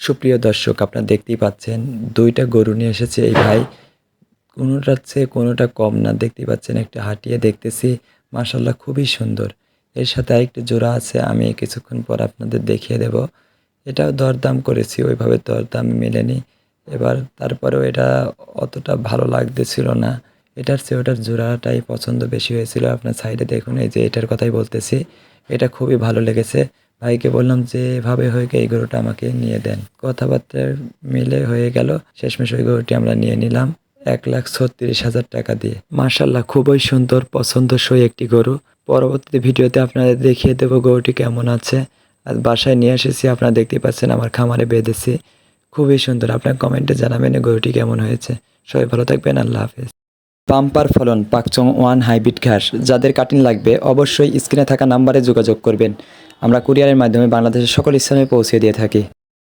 সুপ্রিয় দর্শক, আপনারা দেখতেই পাচ্ছেন ২টা গরু নিয়ে এসেছে এই ভাই। কোনোটার চেয়ে কোনোটা কম না, দেখতেই পাচ্ছেন। একটা হাঁটিয়ে দেখতেছি, মাশাআল্লাহ খুবই সুন্দর। এর সাথে আরেকটা জোড়া আছে, আমি কিছুক্ষণ পর আপনাদের দেখিয়ে দেব। এটাও দরদাম করেছি, ওইভাবে দরদাম মেলেনি। এবার তারপরেও এটা অতটা ভালো লাগতেছিল না। এটার চেয়ে ওটার জোড়াটাই পছন্দ বেশি হয়েছিল। আপনার সাইডে দেখুন, এই যে এটার কথাই বলতেছি। এটা খুবই ভালো লেগেছে। ভাইকে বললাম যে এভাবে হয়ে এই গরুটা আমাকে নিয়ে দেন। কথাবার্তা মিলে হয়ে গেল। শেষমেশ ওই গরুটি আমরা নিয়ে নিলাম ১,৩৬,০০০ টাকা দিয়ে। মাশাআল্লাহ খুবই সুন্দর, পছন্দসই একটি গরু। পরবর্তী ভিডিওতে আপনাদের দেখিয়ে দেব গরুটি কেমন আছে। আর বাসায় নিয়ে এসেছি, আপনারা দেখতেই পাচ্ছেন, আমার খামারে বেঁধেছি। খুবই সুন্দর। আপনার কমেন্টে জানাবেন এই গরুটি কেমন হয়েছে। সবাই ভালো থাকবেন। আল্লাহ হাফেজ। বাম্পার ফলন পাকচং ওয়ান হাইব্রিড ঘাস। যাদের কাটিং লাগবে অবশ্যই স্ক্রিনে থাকা নাম্বারে যোগাযোগ করবেন। আমরা কুরিয়ারের মাধ্যমে বাংলাদেশের সকল স্থানে পৌঁছে দিয়ে থাকি।